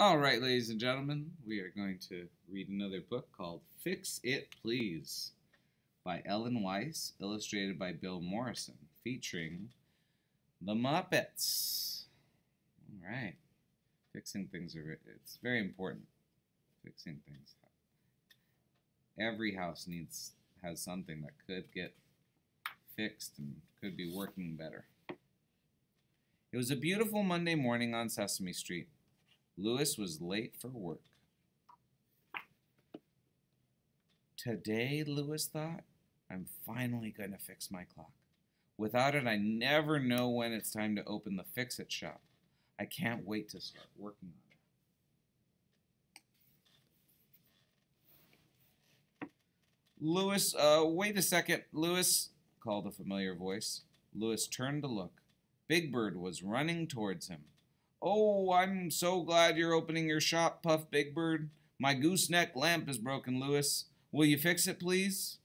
All right, ladies and gentlemen, we are going to read another book called Fix It Please by Ellen Weiss, illustrated by Bill Morrison, featuring the Muppets. All right. Fixing things it's very important. Fixing things. Every house has something that could get fixed and could be working better. It was a beautiful Monday morning on Sesame Street. Louis was late for work. Today, Louis thought, I'm finally going to fix my clock. Without it, I never know when it's time to open the fix-it shop. I can't wait to start working on it. Louis, wait a second, Louis, called a familiar voice. Louis turned to look. Big Bird was running towards him. Oh, I'm so glad you're opening your shop, puffed Big Bird. My gooseneck lamp is broken, Louis. Will you fix it, please?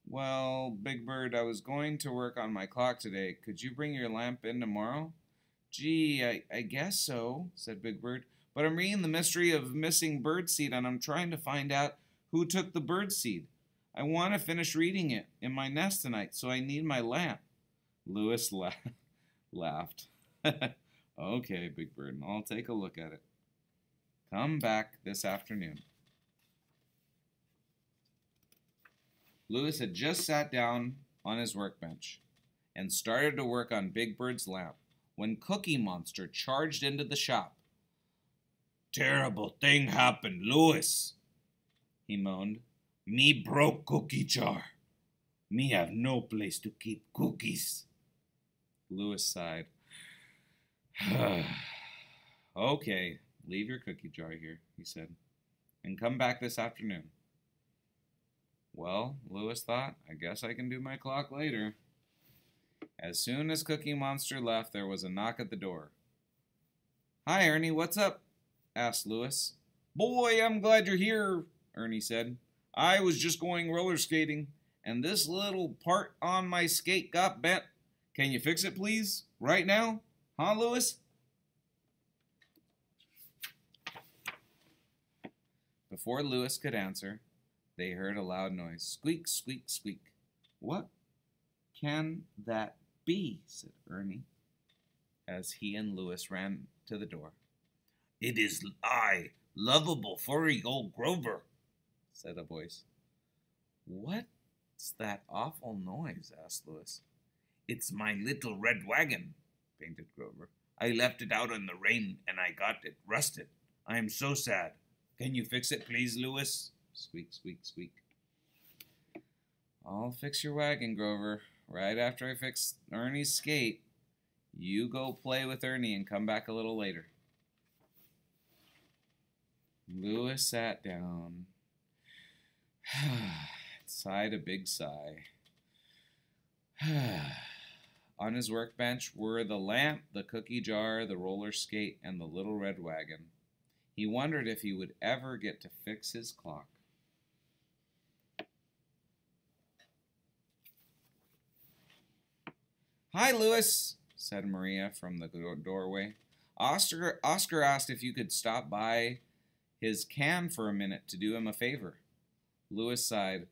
Well, Big Bird, I was going to work on my clock today. Could you bring your lamp in tomorrow? Gee, I guess so, said Big Bird. But I'm reading the mystery of missing birdseed, and I'm trying to find out who took the birdseed. I want to finish reading it in my nest tonight, so I need my lamp. Louis laughed. Okay, Big Bird, I'll take a look at it. Come back this afternoon. Louis had just sat down on his workbench and started to work on Big Bird's lamp when Cookie Monster charged into the shop. Terrible thing happened, Louis, he moaned. Me broke cookie jar. Me have no place to keep cookies. Louis sighed. Okay, leave your cookie jar here, he said, and come back this afternoon. Well, Louis thought, I guess I can do my clock later. As soon as Cookie Monster left, there was a knock at the door. Hi, Ernie, what's up? Asked Louis. Boy, I'm glad you're here, Ernie said. I was just going roller skating, and this little part on my skate got bent. Can you fix it, please? Right now? Huh, Louis? Before Louis could answer, they heard a loud noise. Squeak, squeak, squeak. What can that be? Said Ernie, as he and Louis ran to the door. It is I, lovable furry old Grover, said a voice. What's that awful noise? Asked Louis. It's my little red wagon, panted Grover. I left it out in the rain, and I got it rusted. I am so sad. Can you fix it, please, Louis? Squeak, squeak, squeak. I'll fix your wagon, Grover. Right after I fix Ernie's skate, you go play with Ernie and come back a little later. Louis sat down, sighed a big sigh. On his workbench were the lamp, the cookie jar, the roller skate, and the little red wagon. He wondered if he would ever get to fix his clock. Hi, Louis, said Maria from the doorway. Oscar asked if you could stop by his can for a minute to do him a favor. Louis sighed.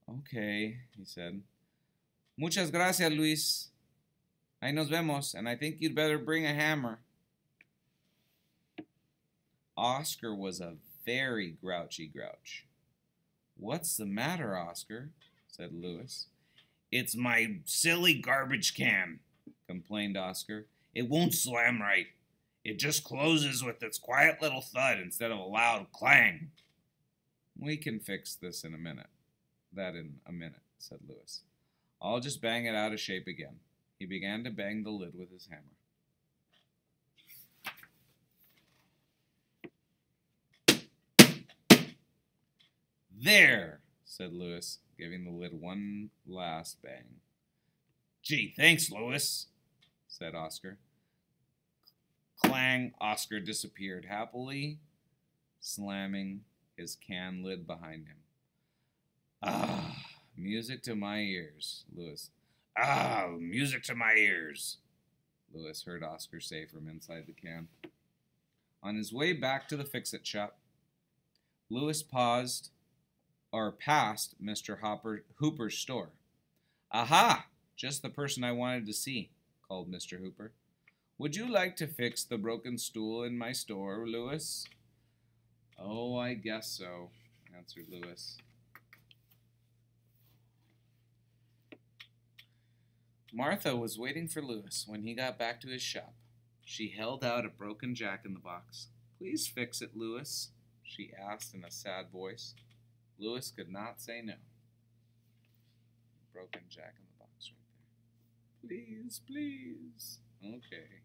Okay, he said. Muchas gracias, Luis. Ahí nos vemos, and I think you'd better bring a hammer. Oscar was a very grouchy grouch. What's the matter, Oscar? Said Louis. It's my silly garbage can, complained Oscar. It won't slam right. It just closes with its quiet little thud instead of a loud clang. We can fix this in a minute. That in a minute, said Louis. I'll just bang it out of shape again. He began to bang the lid with his hammer. There, said Louis, giving the lid one last bang. Gee, thanks, Louis, said Oscar. Clang, Oscar disappeared happily, slamming his can lid behind him. Ah, music to my ears, Louis. Ah, music to my ears, Louis heard Oscar say from inside the can. On his way back to the fix-it shop, Louis passed Mr. Hooper's store. Aha! Just the person I wanted to see, called Mr. Hooper. Would you like to fix the broken stool in my store, Louis? Oh, I guess so, answered Louis. Martha was waiting for Louis when he got back to his shop. She held out a broken jack-in-the-box. Please fix it, Louis, she asked in a sad voice. Louis could not say no. Broken jack-in-the-box right there. Please, please. Okay.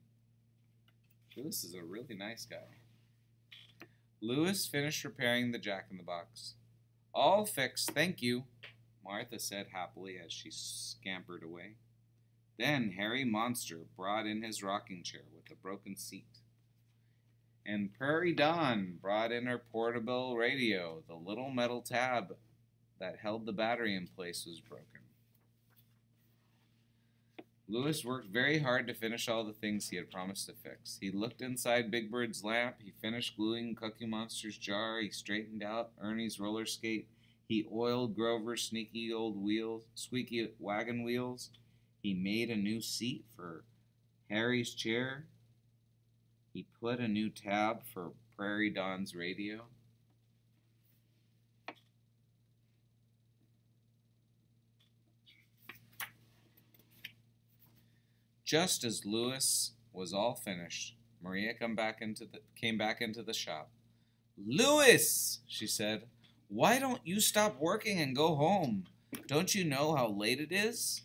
Louis is a really nice guy. Louis finished repairing the jack-in-the-box. All fixed, thank you, Martha said happily as she scampered away. Then Harry Monster brought in his rocking chair with a broken seat. And Prairie Dawn brought in her portable radio. The little metal tab that held the battery in place was broken. Louis worked very hard to finish all the things he had promised to fix. He looked inside Big Bird's lamp. He finished gluing Cookie Monster's jar. He straightened out Ernie's roller skate. He oiled Grover's squeaky wagon wheels. He made a new seat for Harry's chair. He put a new tab for Prairie Dawn's radio. Just as Louis was all finished, Maria came back into the shop. Louis, she said, why don't you stop working and go home? Don't you know how late it is?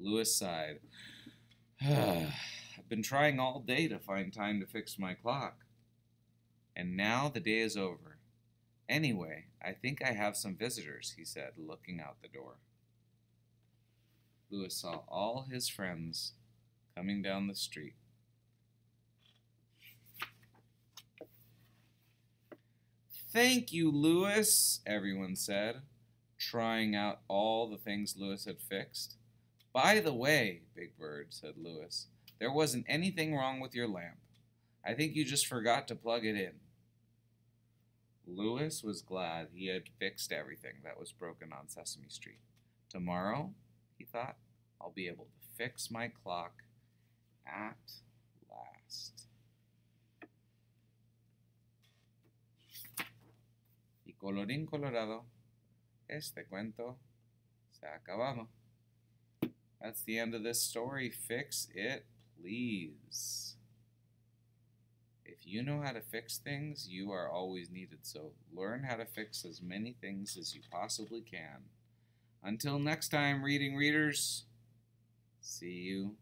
Louis sighed. I've been trying all day to find time to fix my clock. And now the day is over. Anyway, I think I have some visitors, he said, looking out the door. Louis saw all his friends coming down the street. Thank you, Louis, everyone said, trying out all the things Louis had fixed. By the way, Big Bird, said Louis, there wasn't anything wrong with your lamp. I think you just forgot to plug it in. Louis was glad he had fixed everything that was broken on Sesame Street. Tomorrow, he thought, I'll be able to fix my clock at last. Y colorín colorado, este cuento se ha acabado. That's the end of this story. Fix it, please. If you know how to fix things, you are always needed. So learn how to fix as many things as you possibly can. Until next time, reading readers, see you